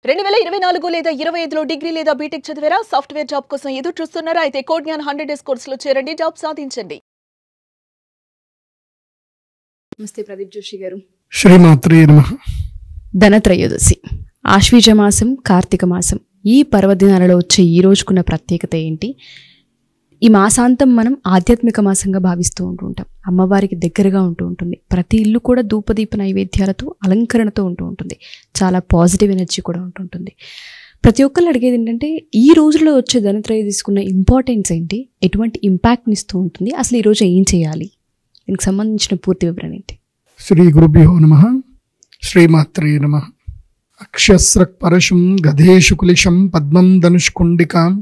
2024 లేదా 25లో డిగ్రీ లేదా బీటెక్ చదివారా? సాఫ్ట్వేర్ జాబ్ కోసం ఎదురు చూస్తున్నారా? అయితే కోడ్ జ్ఞాన్ 100 డేస్ కోర్సులో చేరండి, జాబ్ సాధించండి. నమస్తే ప్రదీప్ జోషి గారు. శ్రీమాత్రే నమః. ధనత్రయోదశి, ఆశ్వీజ మాసం, కార్తీక మాసం, ఈ పర్వదినాలలో వచ్చే ఈ రోజుకున్న ప్రత్యేకత ఏంటి? ఈ మాసాంతం మనం ఆధ్యాత్మిక మాసంగా భావిస్తూ ఉంటుంటాం. అమ్మవారికి దగ్గరగా ఉంటుంది. ప్రతి ఇల్లు కూడా ధూపదీప నైవేద్యాలతో అలంకరణతో ఉంటుంది. చాలా పాజిటివ్ ఎనర్జీ కూడా ఉంటుంది. ప్రతి ఒక్కళ్ళు అడిగేది ఏంటంటే, ఈ రోజుల్లో వచ్చే ధనత్రయోదశి తీసుకున్న ఇంపార్టెన్స్ ఏంటి, ఎటువంటి ఇంపాక్ట్ని ఇస్తూ ఉంటుంది, అసలు ఈరోజు ఏం చేయాలి, దీనికి సంబంధించిన పూర్తి వివరణ ఏంటి? శ్రీ గురుభ్యో నమః. శ్రీమాత్రే నమః. అక్షస్రక్ పరశుం గధేషు కులిశం పద్మం ధనుష్కుండికాం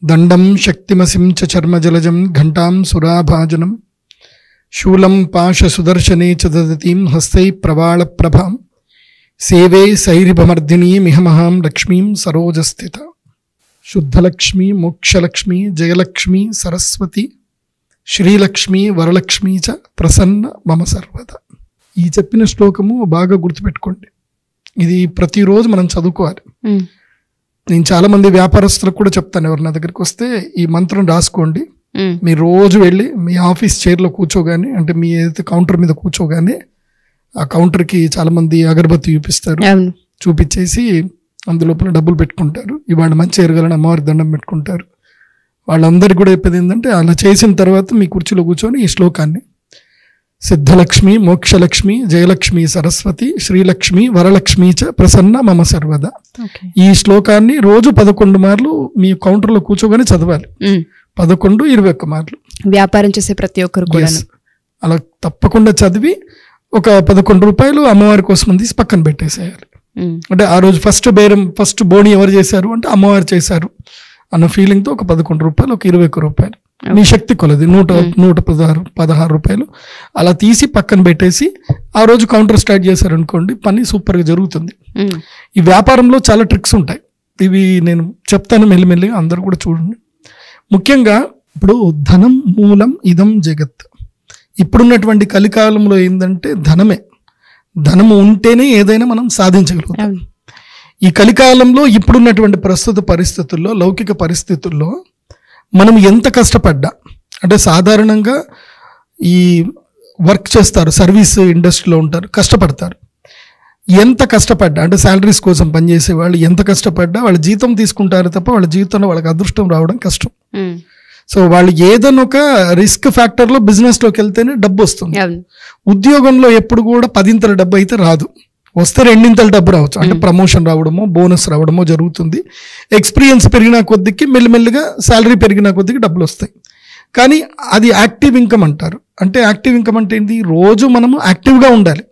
దండం శక్తిమసిం చ చర్మజలజం ఘంటాం సురాభాజనం శూలం పాశ సుదర్శనే చ దదతీం హస్తై ప్రవాళ ప్రభాం సేవే సైరిభమర్దినీ మిహమహాం లక్ష్మీం సరోజస్థిత. శుద్ధలక్ష్మి, మోక్షలక్ష్మి, జయలక్ష్మి, సరస్వతి, శ్రీలక్ష్మి, వరలక్ష్మి చ ప్రసన్న మమ సర్వద. ఈ చెప్పిన శ్లోకము బాగా గుర్తుపెట్టుకోండి. ఇది ప్రతిరోజు మనం చదువుకోవాలి. నేను చాలా మంది వ్యాపారస్తులకు కూడా చెప్తాను, ఎవరు నా దగ్గరికి వస్తే ఈ మంత్రం రాసుకోండి. మీరు రోజు వెళ్ళి మీ ఆఫీస్ చైర్లో కూర్చోగానే, అంటే మీ ఏదైతే కౌంటర్ మీద కూర్చోగానే ఆ కౌంటర్కి చాలా మంది అగరబత్తి చూపిస్తారు. చూపించేసి అందులోపల డబ్బులు పెట్టుకుంటారు. ఇవాళ మంచి ఎరగాలని అమ్మవారి దండం పెట్టుకుంటారు. వాళ్ళందరికీ కూడా చెప్పేది ఏంటంటే, అలా చేసిన తర్వాత మీ కుర్చీలో కూర్చొని ఈ శ్లోకాన్ని సిద్ధలక్ష్మి, మోక్షలక్ష్మి, జయలక్ష్మి, సరస్వతి, శ్రీలక్ష్మి, వరలక్ష్మి చ ప్రసన్న మమ సర్వద. ఈ శ్లోకాన్ని రోజు 11 మార్లు మీ కౌంటర్లో కూర్చోగానే చదవాలి. 11, 21 మార్లు. వ్యాపారం చేసే ప్రతి ఒక్కరు కూడా అలా తప్పకుండా చదివి ఒక 11 రూపాయలు అమ్మవారి కోసం తీసి పక్కన పెట్టేసేయాలి. అంటే ఆ రోజు ఫస్ట్ బోణి ఎవరు చేశారు అంటే అమ్మవారు చేశారు అన్న ఫీలింగ్తో ఒక 11 రూపాయలు, ఒక 21 రూపాయలు, మీ శక్తి కొలది 116 రూపాయలు అలా తీసి పక్కన పెట్టేసి ఆ రోజు కౌంటర్ స్టార్ట్ చేశారనుకోండి, పని సూపర్గా జరుగుతుంది. ఈ వ్యాపారంలో చాలా ట్రిక్స్ ఉంటాయి. ఇవి నేను చెప్తాను మెల్లిమెల్లిగా, అందరూ కూడా చూడండి. ముఖ్యంగా ఇప్పుడు ధనం మూలం ఇదం జగత్. ఇప్పుడున్నటువంటి కలికాలంలో ఏంటంటే ధనమే. ధనము ఉంటేనే ఏదైనా మనం సాధించగలుగుతాం. ఈ కలికాలంలో ఇప్పుడున్నటువంటి ప్రస్తుత పరిస్థితుల్లో, లౌకిక పరిస్థితుల్లో మనం ఎంత కష్టపడ్డా, అంటే సాధారణంగా ఈ వర్క్ చేస్తారు, సర్వీస్ ఇండస్ట్రీలో ఉంటారు, కష్టపడతారు. ఎంత కష్టపడ్డా, అంటే శాలరీస్ కోసం పనిచేసే వాళ్ళు ఎంత కష్టపడ్డా వాళ్ళ జీతం తీసుకుంటారు తప్ప వాళ్ళ జీవితంలో వాళ్ళకి అదృష్టం రావడం కష్టం. సో వాళ్ళు ఏదైనా ఒక రిస్క్ ఫ్యాక్టర్లో బిజినెస్లోకి వెళ్తేనే డబ్బు వస్తుంది. ఉద్యోగంలో ఎప్పుడు కూడా 10 డబ్బు అయితే రాదు. వస్తే 2 డబ్బు రావచ్చు. అంటే ప్రమోషన్ రావడమో, బోనస్ రావడమో జరుగుతుంది. ఎక్స్పీరియన్స్ పెరిగిన కొద్దికి మెల్లిమెల్లిగా శాలరీ పెరిగిన కొద్దికి డబ్బులు వస్తాయి. కానీ అది యాక్టివ్ ఇన్కమ్ అంటారు. అంటే యాక్టివ్ ఇన్కమ్ అంటే ఏంటి? రోజు మనము యాక్టివ్గా ఉండాలి.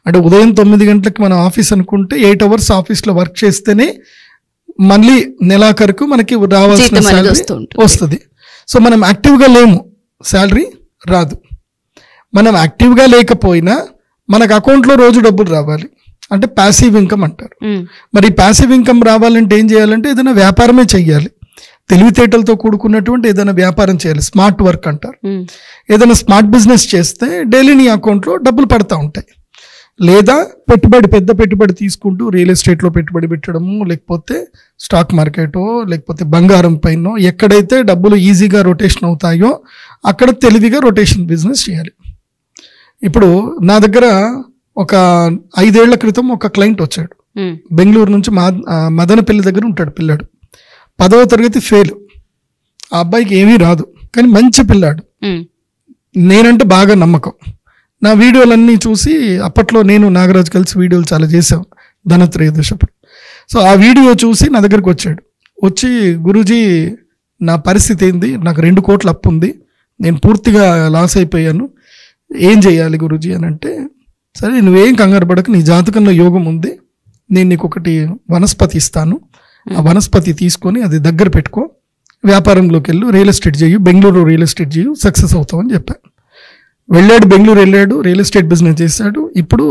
అంటే ఉదయం 9 గంటలకు మన ఆఫీస్ అనుకుంటే 8 అవర్స్ ఆఫీస్లో వర్క్ చేస్తేనే మళ్ళీ నెలాఖరుకు మనకి రావాల్సిన శాలరీ వస్తుంది. సో మనం యాక్టివ్గా లేము, శాలరీ రాదు. మనం యాక్టివ్గా లేకపోయినా మనకు అకౌంట్లో రోజు డబ్బులు రావాలి. అంటే ప్యాసివ్ ఇన్కమ్ అంటారు. మరి ప్యాసివ్ ఇన్కమ్ రావాలంటే ఏం చేయాలంటే ఏదైనా వ్యాపారమే చెయ్యాలి. తెలివితేటలతో కూడుకున్నటువంటి ఏదైనా వ్యాపారం చేయాలి. స్మార్ట్ వర్క్ అంటారు. ఏదైనా స్మార్ట్ బిజినెస్ చేస్తే డైలీ నీ అకౌంట్లో డబ్బులు పడతా ఉంటాయి. లేదా పెద్ద పెట్టుబడి తీసుకుంటూ రియల్ ఎస్టేట్లో పెట్టుబడి పెట్టడము, లేకపోతే స్టాక్ మార్కెటో, లేకపోతే బంగారం పైన ఎక్కడైతే డబ్బులు ఈజీగా రొటేషన్ అవుతాయో అక్కడ తెలివిగా రొటేషన్ బిజినెస్ చేయాలి. ఇప్పుడు నా దగ్గర ఒక 5 ఏళ్ల క్రితం ఒక క్లయింట్ వచ్చాడు. బెంగళూరు నుంచి, మదనపల్లి దగ్గర ఉంటాడు పిల్లాడు. 10వ తరగతి ఫెయిల్. ఆ అబ్బాయికి ఏమీ రాదు, కానీ మంచి పిల్లాడు. నేనంటే బాగా నమ్మకం. నా వీడియోలన్నీ చూసి, అప్పట్లో నేను నాగరాజు కలిసి వీడియోలు చాలా చేసాం ధనత్రయోదశప్పుడు. సో ఆ వీడియో చూసి నా దగ్గరికి వచ్చాడు. వచ్చి, గురూజీ నా పరిస్థితి ఏంది, నాకు 2 కోట్ల అప్పు ఉంది, నేను పూర్తిగా లాస్ అయిపోయాను, ఏం చేయాలి గురూజీ అని అంటే, సరే నువ్వేం కంగారు పడక, నీ జాతకంలో యోగం ఉంది, నేను నీకు ఒకటి వనస్పతి ఇస్తాను, ఆ వనస్పతి తీసుకొని అది దగ్గర పెట్టుకో, వ్యాపారంలోకి వెళ్ళు, రియల్ ఎస్టేట్ చేయు, బెంగళూరు రియల్ ఎస్టేట్ చేయు, సక్సెస్ అవుతామని చెప్పాను. వెళ్ళాడు, బెంగళూరు వెళ్ళాడు, రియల్ ఎస్టేట్ బిజినెస్ చేశాడు. ఇప్పుడు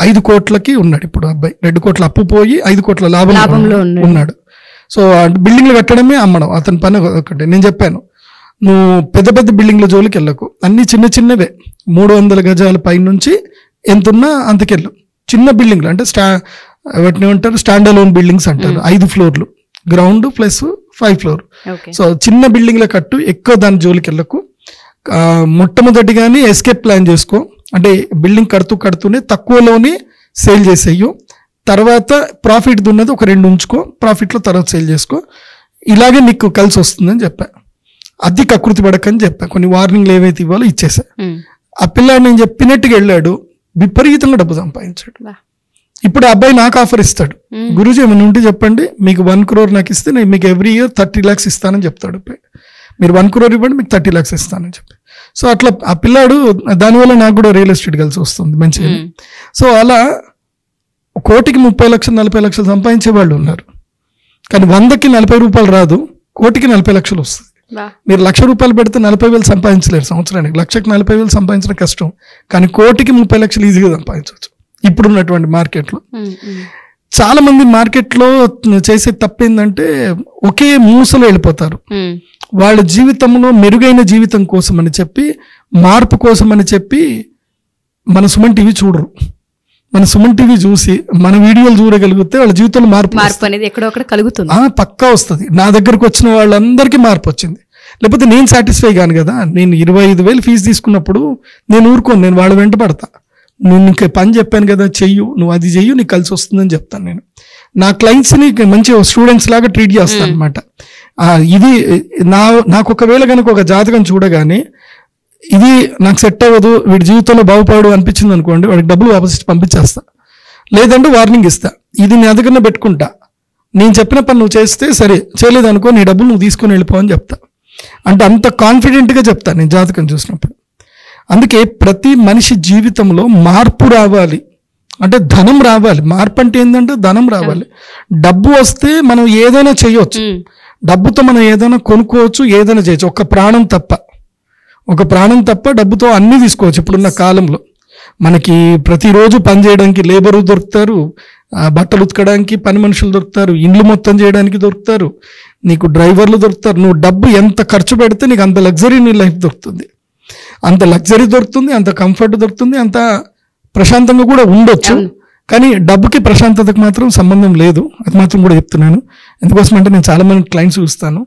5 కోట్లకి ఉన్నాడు. ఇప్పుడు అబ్బాయి 2 కోట్ల అప్పు పోయి 5 కోట్ల లాభంలో ఉన్నాడు. సో బిల్డింగ్లు కట్టడమే అమ్మడం అతని పని ఒకటి. నేను చెప్పాను, నువ్వు పెద్ద బిల్డింగ్ల జోలికి వెళ్ళకు, అన్ని చిన్నవే, 300 గజాల పై నుంచి ఎంతున్నా అంతకెళ్ళు. చిన్న బిల్డింగ్లు అంటే వాటిని ఏమంటారు స్టాండ్ అలోన్ బిల్డింగ్స్ అంటారు, 5 ఫ్లోర్లు, గ్రౌండ్ ప్లస్ 5 ఫ్లోర్. సో చిన్న బిల్డింగ్ల కట్టు, ఎక్కువ దాని జోలికి వెళ్ళకు. మొట్టమొదటిగానే ఎస్కేప్ ప్లాన్ చేసుకో, అంటే బిల్డింగ్ కడుతూనే తక్కువలోనే సేల్ చేసేయు, తర్వాత ప్రాఫిట్ ఉన్నది ఒక 2 ఉంచుకో, ప్రాఫిట్లో తర్వాత సేల్ చేసుకో, ఇలాగే నీకు కలిసి వస్తుందని చెప్పా. అది కకృతి పడకని చెప్పా, కొన్ని వార్నింగ్లు ఏవైతే ఇవ్వాలో ఇచ్చేసా. ఆ పిల్లాడు నేను చెప్పినట్టుగా వెళ్ళాడు, విపరీతంగా డబ్బు సంపాదించాడు. ఇప్పుడు ఆ అబ్బాయి నాకు ఆఫర్ ఇస్తాడు, గురూజీ ఏమైనా ఉంటే చెప్పండి, మీకు 1 crore నాకు ఇస్తే నేను మీకు ఎవ్రీ ఇయర్ 30 lakhs ఇస్తానని చెప్తాడు. మీరు 1 crore ఇవ్వండి, మీకు 30 lakhs ఇస్తానని చెప్పి. సో అట్లా ఆ పిల్లాడు, దానివల్ల నాకు కూడా రియల్ ఎస్టేట్ కలిసి వస్తుంది మంచిగా. సో అలా 1 కోటికి 30 లక్షలు 40 లక్షలు సంపాదించే వాళ్ళు ఉన్నారు, కానీ 100కి 40 రూపాయలు రాదు, 1 కోటికి 40 లక్షలు వస్తుంది. మీరు 1,00,000 రూపాయలు పెడితే 40,000 సంపాదించలేరు సంవత్సరానికి, 1,00,000కి 40,000 సంపాదించడం కష్టం, కానీ 1 కోటికి 30 లక్షలు ఈజీగా సంపాదించవచ్చు ఇప్పుడున్నటువంటి మార్కెట్లో. చాలా మంది మార్కెట్లో చేసే తప్పు ఏంటంటే ఒకే మూసలో వెళ్ళిపోతారు. వాళ్ళ జీవితంలో మెరుగైన జీవితం కోసం అని చెప్పి, మార్పు కోసం అని చెప్పి మన సుమన్ టీవీ చూడరు. మన సుమన్ టీవీ చూసి మన వీడియోలు చూడగలిగితే వాళ్ళ జీవితంలో మార్పు అనేది ఎక్కడొక్కడ కలుగుతుంది, పక్కా వస్తుంది. నా దగ్గరకు వచ్చిన వాళ్ళందరికీ మార్పు వచ్చింది. లేకపోతే నేను సాటిస్ఫై కాను కదా. నేను 25,000 ఫీజు తీసుకున్నప్పుడు నేను ఊరుకోను, నేను వాళ్ళ వెంట పడతా. నేను ఇంకా పని చెప్పాను కదా, చెయ్యు, నువ్వు అది చెయ్యు, నీకు కలిసి వస్తుందని చెప్తాను. నేను నా క్లయింట్స్ని మంచి స్టూడెంట్స్ లాగా ట్రీట్ చేస్తాను అనమాట. ఇది నాకు ఒకవేళ కనుక ఒక జాతకం చూడగానే ఇది నాకు సెట్ అవ్వదు, వీడి జీవితంలో బాగుపడు అనిపించింది అనుకోండి, వాడికి డబ్బులు వాపస్ పంపించేస్తా, లేదంటే వార్నింగ్ ఇస్తా. ఇది నీ దగ్గర పెట్టుకుంటా, నేను చెప్పిన పని నువ్వు చేస్తే సరే, చేయలేదు అనుకో నీ డబ్బులు నువ్వు తీసుకొని వెళ్ళిపో అని చెప్తా. అంటే అంత కాన్ఫిడెంట్గా చెప్తా నేను జాతకం చూసినప్పుడు. అందుకే ప్రతి మనిషి జీవితంలో మార్పు రావాలి అంటే ధనం రావాలి. మార్పు అంటే ఏంటంటే ధనం రావాలి. డబ్బు వస్తే మనం ఏదైనా చేయవచ్చు, డబ్బుతో మనం ఏదైనా కొనుక్కోవచ్చు, ఏదైనా చేయొచ్చు. ఒక ప్రాణం తప్ప డబ్బుతో అన్నీ తీసుకోవచ్చు. ఇప్పుడున్న కాలంలో మనకి ప్రతిరోజు పని చేయడానికి లేబరు దొరుకుతారు, బట్టలు ఉతకడానికి పని మనుషులు దొరుకుతారు, ఇండ్లు మొత్తం చేయడానికి దొరుకుతారు, నీకు డ్రైవర్లు దొరుకుతారు. నువ్వు డబ్బు ఎంత ఖర్చు పెడితే నీకు అంత లగ్జరీ నీ లైఫ్ దొరుకుతుంది, అంత లగ్జరీ దొరుకుతుంది, అంత కంఫర్ట్ దొరుకుతుంది, అంత ప్రశాంతంగా కూడా ఉండొచ్చు. కానీ డబ్బుకి ప్రశాంతతకు మాత్రం సంబంధం లేదు, అది మాత్రం కూడా చెప్తున్నాను. ఎందుకోసం అంటే నేను చాలా మంది క్లయింట్స్ చూస్తాను,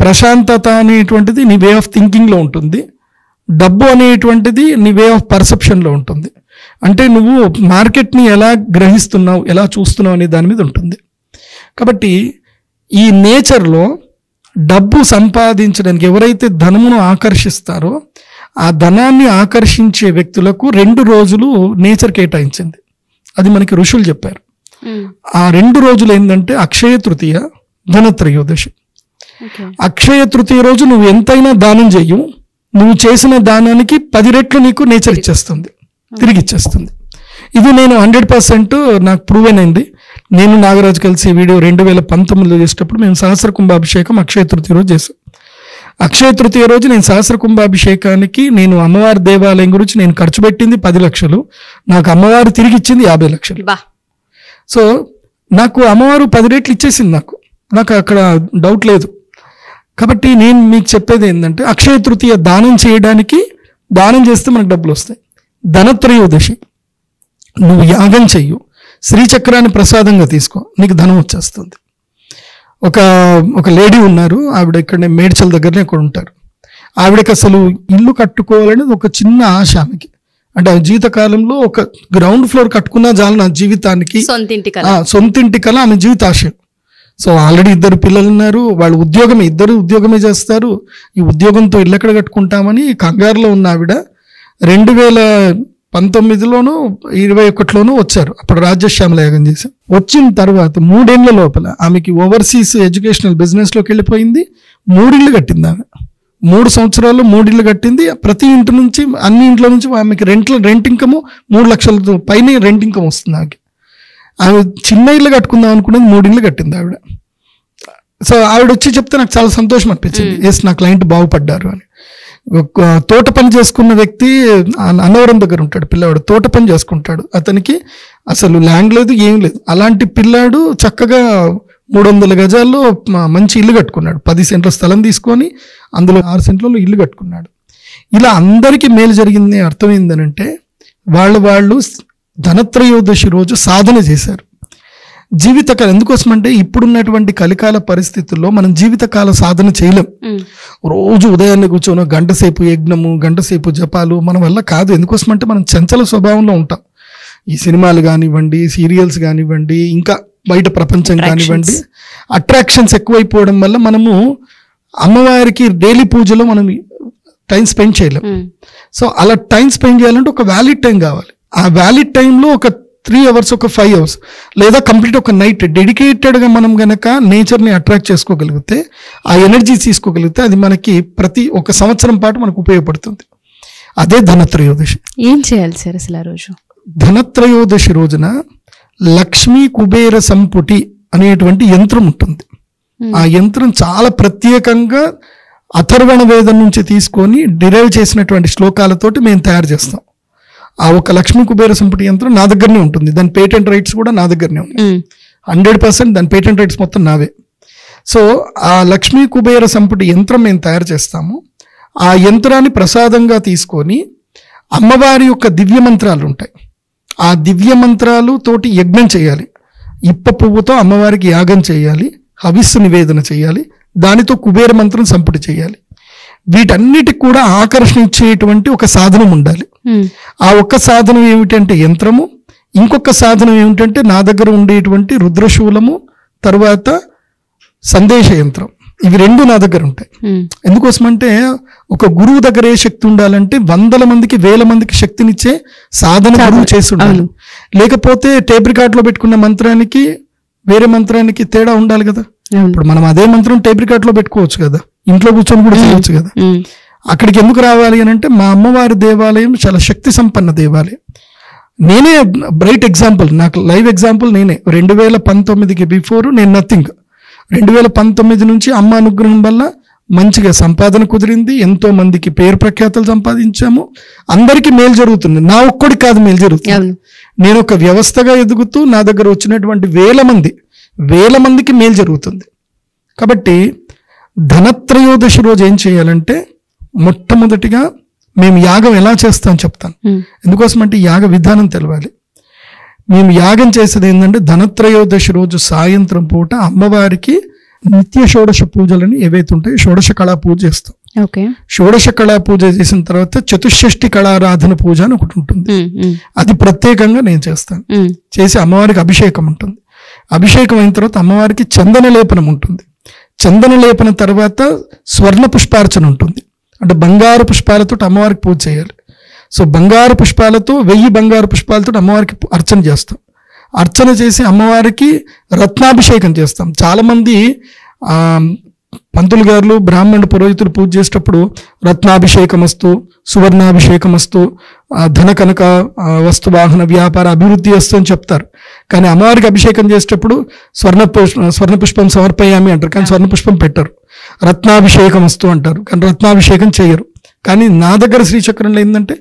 ప్రశాంతత అనేటువంటిది నీ వే ఆఫ్ థింకింగ్లో ఉంటుంది, డబ్బు అనేటువంటిది నీ వే ఆఫ్ పర్సెప్షన్లో ఉంటుంది. అంటే నువ్వు మార్కెట్ని ఎలా గ్రహిస్తున్నావు, ఎలా చూస్తున్నావు అనే దాని మీద ఉంటుంది. కాబట్టి ఈ నేచర్లో డబ్బు సంపాదించడానికి ఎవరైతే ధనమును ఆకర్షిస్తారో ఆ ధనాన్ని ఆకర్షించే వ్యక్తులకు 2 రోజులు నేచర్ కేటాయించింది. అది మనకి ఋషులు చెప్పారు. ఆ 2 రోజులు ఏంటంటే అక్షయ తృతీయ, ధనత్రయోదశి. అక్షయ తృతీయ రోజు నువ్వు ఎంతైనా దానం చెయ్యు, నువ్వు చేసిన దానానికి 10 రెట్లు నీకు నేచర్ ఇచ్చేస్తుంది, తిరిగి ఇచ్చేస్తుంది. ఇది నేను 100% నాకు ప్రూవెన్ అయింది. నేను నాగరాజు కలిసి వీడియో 2019లో చేసేటప్పుడు మేము సహస్ర కుంభాభిషేకం అక్షయ తృతీయ రోజు చేశాం. అక్షయ తృతీయ రోజు నేను సహస్ర కుంభాభిషేకానికి నేను అమ్మవారి దేవాలయం గురించి నేను ఖర్చు పెట్టింది 10 లక్షలు, నాకు అమ్మవారు తిరిగి ఇచ్చింది 50 లక్షలు. సో నాకు అమ్మవారు 10 రెట్లు ఇచ్చేసింది, నాకు అక్కడ డౌట్ లేదు. కాబట్టి నేను మీకు చెప్పేది ఏంటంటే అక్షయ తృతీయ దానం చేస్తే మనకు డబ్బులు వస్తాయి. ధనత్రయోదశి నువ్వు యాగం చెయ్యు, శ్రీచక్రాన్ని ప్రసాదంగా తీసుకో, నీకు ధనం వచ్చేస్తుంది. ఒక లేడీ ఉన్నారు, ఆవిడ ఇక్కడ మేడ్చల్ దగ్గరనే ఇక్కడ ఉంటారు. ఆవిడకి అసలు ఇల్లు కట్టుకోవాలనేది ఒక చిన్న ఆశ ఆమెకి. అంటే ఆ జీవితకాలంలో ఒక గ్రౌండ్ ఫ్లోర్ కట్టుకున్నా చాలు నా జీవితానికి, సొంతింటి కల ఆమె జీవిత ఆశయం. సో ఆల్రెడీ 2 పిల్లలు ఉన్నారు, వాళ్ళు ఇద్దరు ఉద్యోగమే చేస్తారు. ఈ ఉద్యోగంతో ఇల్లు ఎక్కడ కట్టుకుంటామని కంగారులో ఉన్న ఆవిడ 2019లోనూ 21లోనూ వచ్చారు. అప్పుడు రాజ్యశ్యామల యాగం చేశాం. వచ్చిన తర్వాత 3 ఏళ్ల లోపల ఆమెకి ఓవర్సీస్ ఎడ్యుకేషనల్ బిజినెస్లోకి వెళ్ళిపోయింది. 3 ఇళ్ళు కట్టింది ఆమె. 3 సంవత్సరాల్లో 3 ఇళ్ళు కట్టింది. ప్రతి ఇంటి నుంచి, అన్ని ఇంట్లో నుంచి ఆమెకి రెంట్ ఇన్కమ్ 3 లక్షల పైన రెంట్ ఇన్కమ్ వస్తుంది ఆమెకి. ఆమె చిన్న ఇల్లు కట్టుకుందాం అనుకునేది 3 ఇళ్ళు కట్టింది ఆవిడ. సో ఆవిడ వచ్చి చెప్తే నాకు చాలా సంతోషం అనిపించింది, ఎస్ నా క్లయింట్ బాగుపడ్డారు అని. తోట పని చేసుకున్న వ్యక్తి అన్నవరం దగ్గర ఉంటాడు, పిల్లవాడు తోట పని చేసుకుంటాడు, అతనికి అసలు ల్యాండ్ లేదు, ఏం లేదు. అలాంటి పిల్లాడు చక్కగా 300 గజాల్లో మంచి ఇల్లు కట్టుకున్నాడు. 10 సెంట్ల స్థలం తీసుకొని అందులో 6 సెంట్లలో ఇల్లు కట్టుకున్నాడు. ఇలా అందరికీ మేలు జరిగింది. అర్థమైందనంటే వాళ్ళు ధనత్రయోదశి రోజు సాధన చేశారు. జీవితకాలం ఎందుకోసం అంటే ఇప్పుడున్నటువంటి కలికాల పరిస్థితుల్లో మనం జీవితకాల సాధన చేయలేం. రోజు ఉదయాన్నే కూర్చొని గంట సేపు యజ్ఞము, గంట సేపు జపాలు మన వల్ల కాదు. ఎందుకోసం అంటే మనం చంచల స్వభావంలో ఉంటాం. ఈ సినిమాలు కానివ్వండి, సీరియల్స్ కానివ్వండి, ఇంకా బయట ప్రపంచం కానివ్వండి, అట్రాక్షన్స్ ఎక్కువైపోవడం వల్ల మనము అమ్మవారికి డైలీ పూజలో మనం టైం స్పెండ్ చేయలేం. సో అలా టైం స్పెండ్ చేయాలంటే ఒక వ్యాలిడ్ టైం కావాలి. ఆ వ్యాలిడ్ టైంలో ఒక 3 hours, ఒక 5 hours, లేదా కంప్లీట్ ఒక నైట్ డెడికేటెడ్గా మనం గనక నేచర్ని అట్రాక్ట్ చేసుకోగలిగితే, ఆ ఎనర్జీ తీసుకోగలిగితే అది మనకి ప్రతి ఒక సంవత్సరం పాటు మనకు ఉపయోగపడుతుంది. అదే ధనత్రయోదశి. ఏం చేయాలి సార్ అసలు ఆ రోజు? ధనత్రయోదశి రోజున లక్ష్మీ కుబేర సంపుటి అనేటువంటి యంత్రం ఉంటుంది. ఆ యంత్రం చాలా ప్రత్యేకంగా అథర్వణ వేదం నుంచి తీసుకొని డిరైవ్ చేసినటువంటి శ్లోకాలతోటి మేము తయారు చేస్తాం. ఆ ఒక లక్ష్మీ కుబేర సంపుటి యంత్రం నా దగ్గరనే ఉంటుంది. దాని పేటెంట్ రైట్స్ కూడా నా దగ్గరనే ఉన్నాయి. 100% దాని పేటెంట్ రైట్స్ మొత్తం నావే. సో ఆ లక్ష్మీ కుబేర సంపుటి యంత్రం మేము తయారు చేస్తాము. ఆ యంత్రాన్ని ప్రసాదంగా తీసుకొని అమ్మవారి యొక్క దివ్య మంత్రాలు ఉంటాయి. ఆ దివ్య మంత్రాలు తోటి యజ్ఞం చేయాలి. ఇప్ప పువ్వుతో అమ్మవారికి యాగం చేయాలి, హవిస్సు నివేదన చేయాలి, దానితో కుబేర మంత్రం సంపుటి చేయాలి. వీటన్నిటికి కూడా ఆకర్షణ ఇచ్చేటువంటి ఒక సాధనం ఉండాలి. ఆ ఒక్క సాధనం ఏమిటంటే యంత్రము, ఇంకొక సాధనం ఏమిటంటే నా దగ్గర ఉండేటువంటి రుద్రశూలము, తర్వాత సందేశ యంత్రం. ఇవి 2 నా దగ్గర ఉంటాయి. ఎందుకోసమంటే ఒక గురువు దగ్గర ఏ శక్తి ఉండాలంటే 100 మందికి 1000 మందికి శక్తినిచ్చే సాధన గురువు చేసి ఉండాలి. లేకపోతే టేప్ రికార్డ్ లో పెట్టుకున్న మంత్రానికి వేరే మంత్రానికి తేడా ఉండాలి కదా. ఇప్పుడు మనం అదే మంత్రం టేప్ రికార్డ్ లో పెట్టుకోవచ్చు కదా, ఇంట్లో కూర్చొని కూడా చేయవచ్చు కదా. అక్కడికి ఎందుకు రావాలి అని అంటే మా అమ్మవారి దేవాలయం చాలా శక్తి సంపన్న దేవాలయం. నేనే బ్రైట్ ఎగ్జాంపుల్, నాకు లైవ్ ఎగ్జాంపుల్ నేనే. 2019కి బిఫోర్ నేను నథింగ్. 2019 నుంచి అమ్మ అనుగ్రహం వల్ల మంచిగా సంపాదన కుదిరింది, ఎంతో మందికి పేరు ప్రఖ్యాతలు సంపాదించాము, అందరికీ మేలు జరుగుతుంది. నా ఒక్కడికి కాదు మేలు జరుగుతుంది. నేను ఒక వ్యవస్థగా ఎదుగుతూ నా దగ్గర వచ్చినటువంటి వేల మందికి మేలు జరుగుతుంది. కాబట్టి ధనత్రయోదశి రోజు ఏం చేయాలంటే మొట్టమొదటిగా మేము యాగం ఎలా చేస్తాం చెప్తాను. ఎందుకోసం అంటే యాగ విధానం తెలవాలి. మేము యాగం చేసేది ఏంటంటే ధనత్రయోదశి రోజు సాయంత్రం పూట అమ్మవారికి నిత్య షోడశ పూజలని ఏవైతే ఉంటాయో షోడశ కళా పూజ చేస్తాం. షోడశ కళా పూజ చేసిన తర్వాత చతుషష్ఠి కళారాధన పూజ అని ఒకటి ఉంటుంది. అది ప్రత్యేకంగా నేను చేస్తాను. చేసి అమ్మవారికి అభిషేకం ఉంటుంది. అభిషేకం అయిన తర్వాత అమ్మవారికి చందన లేపనం ఉంటుంది. చందన లేపన తర్వాత స్వర్ణ పుష్పార్చన ఉంటుంది. అంటే బంగారు పుష్పాలతో అమ్మవారికి పూజ చేయాలి. సో బంగారు పుష్పాలతో 1000 బంగారు పుష్పాలతో అమ్మవారికి అర్చన చేస్తాం. అర్చన చేసి అమ్మవారికి రత్నాభిషేకం చేస్తాం. చాలామంది పంతులు గారులు, బ్రాహ్మణుడు, పురోహితులు పూజ చేసేటప్పుడు రత్నాభిషేకమస్తు, సువర్ణాభిషేకమస్తు, ధన కనక వస్తు వాహన వ్యాపార అభివృద్ధి వస్తు అని చెప్తారు. కానీ అమ్మవారికి అభిషేకం చేసేటప్పుడు స్వర్ణ పుష్పం సమర్పయామి అంటారు, కానీ స్వర్ణ పుష్పం పెట్టరు. రత్నాభిషేకం వస్తు అంటారు, కానీ రత్నాభిషేకం చేయరు. కానీ నా దగ్గర శ్రీచక్రంలో ఏంటంటే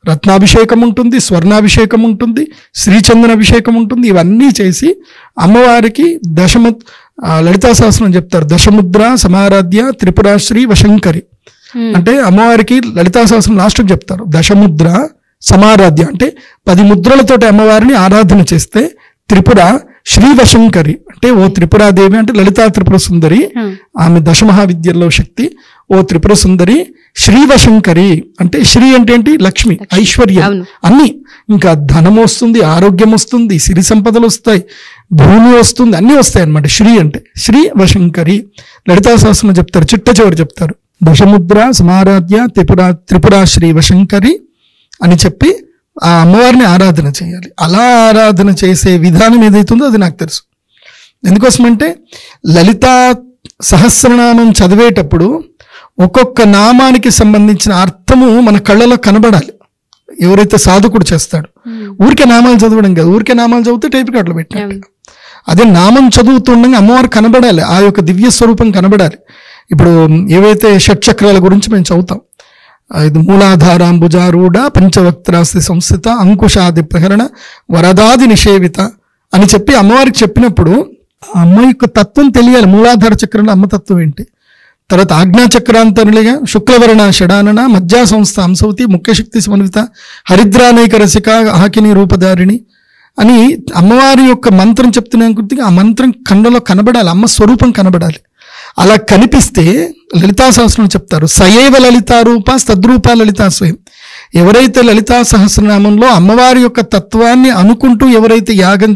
రత్నాభిషేకం ఉంటుంది, స్వర్ణాభిషేకం ఉంటుంది, శ్రీచందన అభిషేకం ఉంటుంది. ఇవన్నీ చేసి అమ్మవారికి లలితా సహస్రం చెప్తారు. దశముద్ర సమారాధ్య త్రిపురాశ్రీ వశంకరి అంటే అమ్మవారికి లలితా సహస్రం లాస్ట్కి చెప్తారు. దశముద్ర సమారాధ్య అంటే 10 ముద్రలతోటి అమ్మవారిని ఆరాధన చేస్తే త్రిపుర శ్రీ వశంకరి అంటే ఓ త్రిపురాదేవి అంటే లలితా త్రిపుర సుందరి, ఆమె దశమహావిద్యల్లో శక్తి. ఓ త్రిపుర సుందరి శ్రీ వశంకరి అంటే శ్రీ అంటే ఏంటి? లక్ష్మి, ఐశ్వర్యం, అన్ని. ఇంకా ధనం వస్తుంది, ఆరోగ్యం వస్తుంది, సిరి సంపదలు వస్తాయి, భూమి వస్తుంది, అన్ని వస్తాయి అనమాట. శ్రీ అంటే శ్రీ వశంకరి. లలితా సహస్రం చెప్తారు, చిట్ట చివరి చెప్తారు దశముద్ర సమారాధ్య త్రిపురా శ్రీ వశంకరి అని చెప్పి ఆ అమ్మవారిని ఆరాధన చేయాలి. అలా ఆరాధన చేసే విధానం ఏదైతుందో అది నాకు తెలుసు. ఎందుకోసమంటే లలితా సహస్రనామం చదివేటప్పుడు ఒక్కొక్క నామానికి సంబంధించిన అర్థము మన కళ్ళలో కనబడాలి. ఎవరైతే సాధకుడు చేస్తాడు, ఊరికే నామాలు చదవడం కాదు. ఊరికే నామాలు చదివితే టైప్ రికార్డులో పెట్టాలి. అదే నామం చదువుతుండగా అమ్మవారు కనబడాలి, ఆ యొక్క దివ్య స్వరూపం కనబడాలి. ఇప్పుడు ఏవైతే షట్చక్రాల గురించి మేము చదువుతాం, ఇది మూలాధారాంబుజారూఢ పంచవక్త్రాస్తి సంస్థిత అంకుశాది ప్రహరణ వరదాది నిషేవిత అని చెప్పి అమ్మవారికి చెప్పినప్పుడు అమ్మ యొక్క తత్వం తెలియాలి. మూలాధార చక్రంలో అమ్మ తత్వం ఏంటి, తర్వాత ఆజ్ఞాచక్రాంతరులుగా శుక్లవర్ణ షడానన మధ్యా సంస్థ అంశవతి ముఖ్యశక్తి సమన్విత హరిద్రానైక రసిక ఆకిని రూపధారిణి అని అమ్మవారి యొక్క మంత్రం చెప్తున్నాను గుర్తుగా ఆ మంత్రం కళ్ళలో కనబడాలి, అమ్మ స్వరూపం కనబడాలి. అలా కనిపిస్తే లలితా సహస్రం చెప్తారు, సయైవ లలితా రూప తద్రూప లలితా స్వయం. ఎవరైతే లలితా సహస్రనామంలో అమ్మవారి యొక్క తత్వాన్ని అనుకుంటూ ఎవరైతే యాగం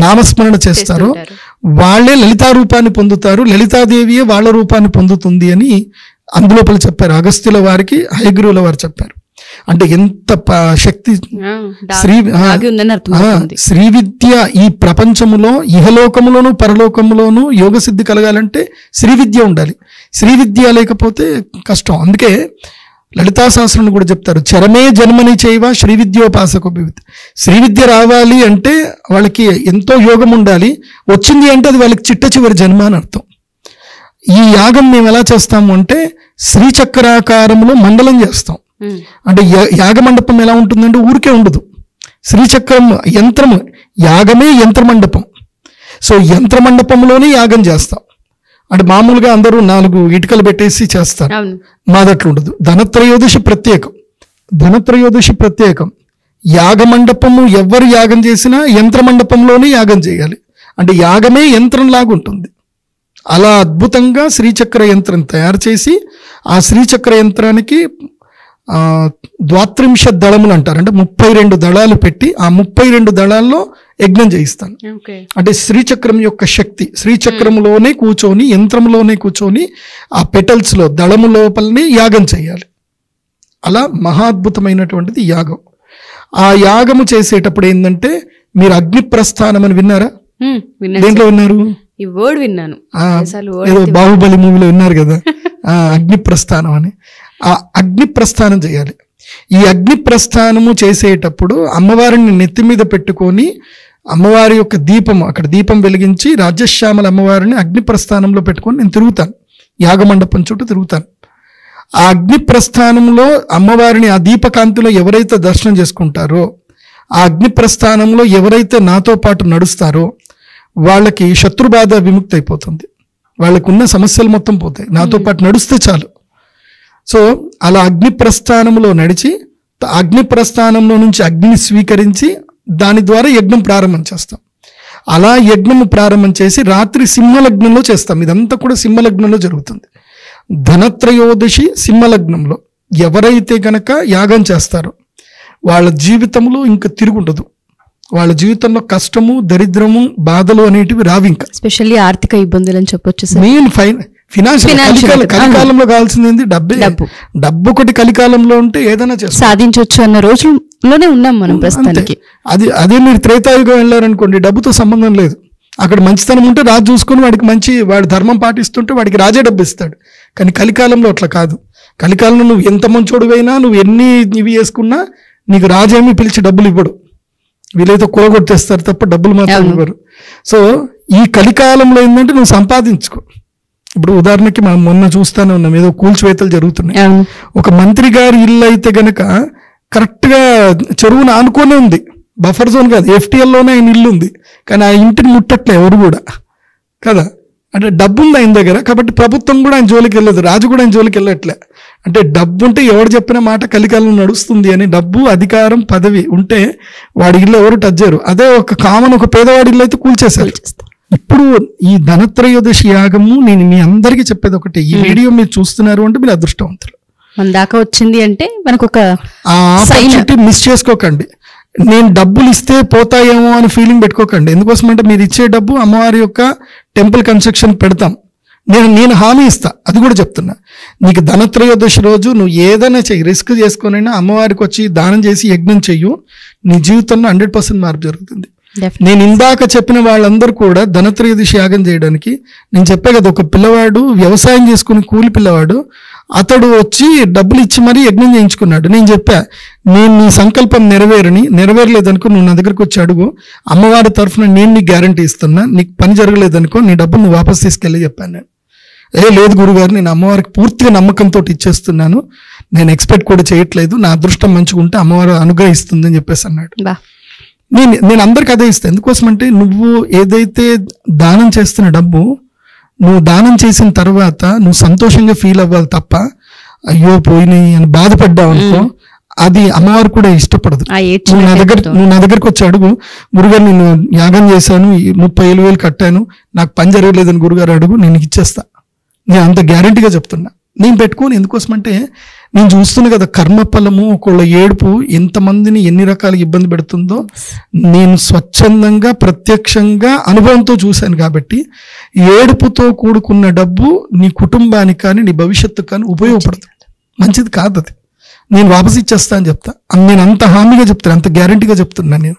నామస్మరణ చేస్తారో వాళ్ళే లలితా రూపాన్ని పొందుతారు, లలితాదేవియే వాళ్ళ రూపాన్ని పొందుతుంది అని అందులోపల చెప్పారు. అగస్త్యుల వారికి హయగ్రీవుల వారు చెప్పారు. అంటే ఎంత శక్తి శ్రీ విద్య ఈ ప్రపంచములో ఇహలోకములోను పరలోకములోను యోగ సిద్ధి కలగాలంటే శ్రీ విద్య ఉండాలి. శ్రీ విద్య లేకపోతే కష్టం. అందుకే లలితా సహస్రం కూడా చెప్తారు, చరమే జన్మని చేయవా శ్రీ విద్యోపాసక. శ్రీ విద్య రావాలి అంటే వాళ్ళకి ఎంతో యోగం ఉండాలి, వచ్చింది అంటే అది వాళ్ళకి చిట్ట చివరి జన్మ అని అర్థం. ఈ యాగం మేము ఎలా చేస్తాము అంటే శ్రీచక్రాకారంలో మండలం చేస్తాం. అంటే యాగమండపం ఎలా ఉంటుందంటే ఊరికే ఉండదు, శ్రీచక్రం యంత్రము, యాగమే యంత్రమండపం. సో యంత్రమండపంలోనే యాగం చేస్తాం. అంటే మామూలుగా అందరూ 4 ఇటుకలు పెట్టేసి చేస్తారు, మాదట్లు ఉండదు. ధనత్రయోదశి ప్రత్యేకం, ధనత్రయోదశి ప్రత్యేకం. యాగమండపము ఎవరు యాగం చేసినా యంత్రమండపంలోనే యాగం చేయాలి. అంటే యాగమే యంత్రంలాగా ఉంటుంది. అలా అద్భుతంగా శ్రీచక్ర యంత్రం తయారు చేసి ఆ శ్రీచక్ర యంత్రానికి 32 దళములు అంటారు. అంటే 32 దళాలు పెట్టి ఆ 32 దళాల్లో యజ్ఞం చేయిస్తాను. అంటే శ్రీచక్రం యొక్క శక్తి, శ్రీచక్రంలోనే కూర్చొని యంత్రంలోనే కూర్చొని ఆ పెటల్స్లో దళము లోపలనే యాగం చేయాలి. అలా మహాద్భుతమైనటువంటిది యాగం. ఆ యాగము చేసేటప్పుడు ఏంటంటే మీరు అగ్ని ప్రస్థానం అని విన్నారా? దేంట్లో విన్నారు? ఈ వర్డ్ విన్నాను, ఏదో బాహుబలి మూవీలో విన్నారు కదా, అగ్ని ప్రస్థానం అని. ఆ అగ్ని ప్రస్థానం చేయాలి. ఈ అగ్ని ప్రస్థానము చేసేటప్పుడు అమ్మవారిని నెత్తి మీద పెట్టుకొని అమ్మవారి యొక్క దీపం, అక్కడ దీపం వెలిగించి రాజశ్యామల అమ్మవారిని అగ్ని ప్రస్థానంలో పెట్టుకొని నేను తిరుగుతాను, యాగమండపం చుట్టూ తిరుగుతాను. ఆ అగ్ని ప్రస్థానంలో అమ్మవారిని ఆ దీపకాంతిలో ఎవరైతే దర్శనం చేసుకుంటారో, ఆ అగ్ని ప్రస్థానంలో ఎవరైతే నాతో పాటు నడుస్తారో వాళ్ళకి శత్రుబాధ విముక్తి అయిపోతుంది, వాళ్ళకు ఉన్న సమస్యలు మొత్తం పోతాయి, నాతో పాటు నడుస్తే చాలు. సో అలా అగ్ని ప్రస్థానంలో నడిచి అగ్ని ప్రస్థానంలో నుంచి అగ్ని స్వీకరించి దాని ద్వారా యజ్ఞం ప్రారంభం చేస్తాం. అలా యజ్ఞం ప్రారంభం చేసి రాత్రి సింహలగ్నంలో చేస్తాం. ఇదంతా కూడా సింహలగ్నంలో జరుగుతుంది. ధనత్రయోదశి సింహలగ్నంలో ఎవరైతే గనక యాగం చేస్తారో వాళ్ళ జీవితంలో ఇంకా తిరుగుండదు. వాళ్ళ జీవితంలో కష్టము, దరిద్రము, బాధలు అనేటివి రావి. ఇంకా స్పెషల్లీ ఆర్థిక ఇబ్బందులు అని చెప్పొచ్చు. మెయిన్ ఫినాన్షియల్ కలికాలంలో కావాల్సింది ఏంది? డబ్బు ఒకటి కలికాలంలో ఉంటే ఏదైనా సాధించవచ్చు అన్న రోజుల్లోనే ఉన్నాం మనం ప్రస్తుతానికి. అదే మీరు త్రేతాయుగం వెళ్ళారనుకోండి, డబ్బుతో సంబంధం లేదు. అక్కడ మంచితనం ఉంటే రాజు చూసుకుని వాడి ధర్మం పాటిస్తుంటే వాడికి రాజే డబ్బు ఇస్తాడు. కానీ కలికాలంలో అట్లా కాదు. కలికాలంలో నువ్వు ఎంత మంచోడువైనా, నువ్వు ఎన్ని ఇవి వేసుకున్నా నీకు రాజేమి పిలిచి డబ్బులు ఇవ్వడు. వీలైతే కూరగొట్టేస్తారు తప్ప డబ్బులు మాత్రం ఇవ్వరు. సో ఈ కలికాలంలో ఏంటంటే నువ్వు సంపాదించుకో. ఇప్పుడు ఉదాహరణకి మనం మొన్న చూస్తానే ఉన్నాం, ఏదో కూల్చివేతలు జరుగుతున్నాయి. ఒక మంత్రి గారి ఇల్లు అయితే గనక కరెక్ట్ గా చెరువును ఆనుకోనే ఉంది, బఫర్ జోన్ కాదు, FTLలోనే ఆయన ఇల్లు ఉంది. కానీ ఆ ఇంటిని ముట్టట్లే ఎవరు కూడా కదా. అంటే డబ్బు ఉంది ఆయన దగ్గర, కాబట్టి ప్రభుత్వం కూడా ఆయన జోలికి వెళ్ళదు, రాజు కూడా ఆయన జోలికి వెళ్ళట్లే. అంటే డబ్బు ఉంటే ఎవరు చెప్పిన మాట కలికాలం నడుస్తుంది అని. డబ్బు, అధికారం, పదవి ఉంటే వాడి ఇల్లు ఎవరు టచ్ చేయరు. అదే ఒక కామన్ ఒక పేదవాడి ఇల్లు అయితే కూల్చేశారు. ఇప్పుడు ఈ ధనత్రయోదశి యాగము నేను మీ అందరికీ చెప్పేది ఒకటి, ఈ వీడియో మీరు చూస్తున్నారు అంటే మీరు అదృష్టవంతులు. మన దాకా వచ్చింది అంటే మనకు ఒక ఆపర్చునిటీ మిస్ చేసుకోకండి. నేను డబ్బులు ఇస్తే పోతాయేమో అని ఫీలింగ్ పెట్టుకోకండి. ఎందుకోసం అంటే మీరు ఇచ్చే డబ్బు అమ్మవారి యొక్క టెంపుల్ కన్స్ట్రక్షన్ పెడతాం. నేను హామీ ఇస్తా, అది కూడా చెప్తున్నా. నీకు ధనత్రయోదశి రోజు నువ్వు ఏదైనా చెయ్యి, రిస్క్ చేసుకునైనా అమ్మవారికి వచ్చి దానం చేసి యజ్ఞం చెయ్యు, నీ జీవితంలో 100% మార్పు జరుగుతుంది. నేను ఇందాక చెప్పిన వాళ్ళందరూ కూడా ధనత్రయోదశి యాగం చేయడానికి, నేను చెప్పే కదా, ఒక పిల్లవాడు వ్యవసాయం చేసుకుని కూలి పిల్లవాడు, అతడు వచ్చి డబ్బులు ఇచ్చి మరీ యజ్ఞం చేయించుకున్నాడు. నేను చెప్పా, నేను నీ సంకల్పం నెరవేరలేదనుకో నువ్వు నా దగ్గరకు వచ్చి అడుగు, అమ్మవారి తరఫున నేను నీకు గ్యారంటీ ఇస్తున్నా, నీకు పని జరగలేదనుకో నీ డబ్బులు నువ్వు వాపస్ తీసుకెళ్ళి చెప్పాను నేను. లేదు గురుగారు, నేను అమ్మవారికి పూర్తిగా నమ్మకంతో ఇచ్చేస్తున్నాను, నేను ఎక్స్పెక్ట్ కూడా చేయట్లేదు, నా అదృష్టం మంచిగా ఉంటే అమ్మవారు అనుగ్రహిస్తుంది అని చెప్పేసి అన్నాడు. నేను అందరికి అదే ఇస్తాను. ఎందుకోసం అంటే నువ్వు ఏదైతే దానం చేస్తున్న డబ్బు, నువ్వు దానం చేసిన తర్వాత నువ్వు సంతోషంగా ఫీల్ అవ్వాలి తప్ప అయ్యో పోయినాయి అని బాధపడ్డావు అనుకో, అది అమ్మవారు కూడా ఇష్టపడదు. నువ్వు నా దగ్గరకు వచ్చి అడుగు, గురుగారు నేను యాగం చేశాను, 30,000 కట్టాను, నాకు పని జరగలేదని గురుగారు అడుగు, నేను ఇచ్చేస్తా. నేను అంత గ్యారంటీగా చెప్తున్నా. నేను పెట్టుకోను. ఎందుకోసమంటే నేను చూస్తున్నా కదా కర్మఫలము, ఒకళ్ళ ఏడుపు ఎంతమందిని ఎన్ని రకాల ఇబ్బంది పెడుతుందో నేను స్వచ్ఛందంగా ప్రత్యక్షంగా అనుభవంతో చూశాను. కాబట్టి ఏడుపుతో కూడుకున్న డబ్బు నీ కుటుంబానికి కానీ నీ భవిష్యత్తుకు కానీ ఉపయోగపడదు, మంచిది కాదు. అది నేను వాపస్ ఇచ్చేస్తా అని చెప్తా. నేను అంత హామీగా చెప్తాను, అంత గ్యారంటీగా చెప్తున్నా నేను.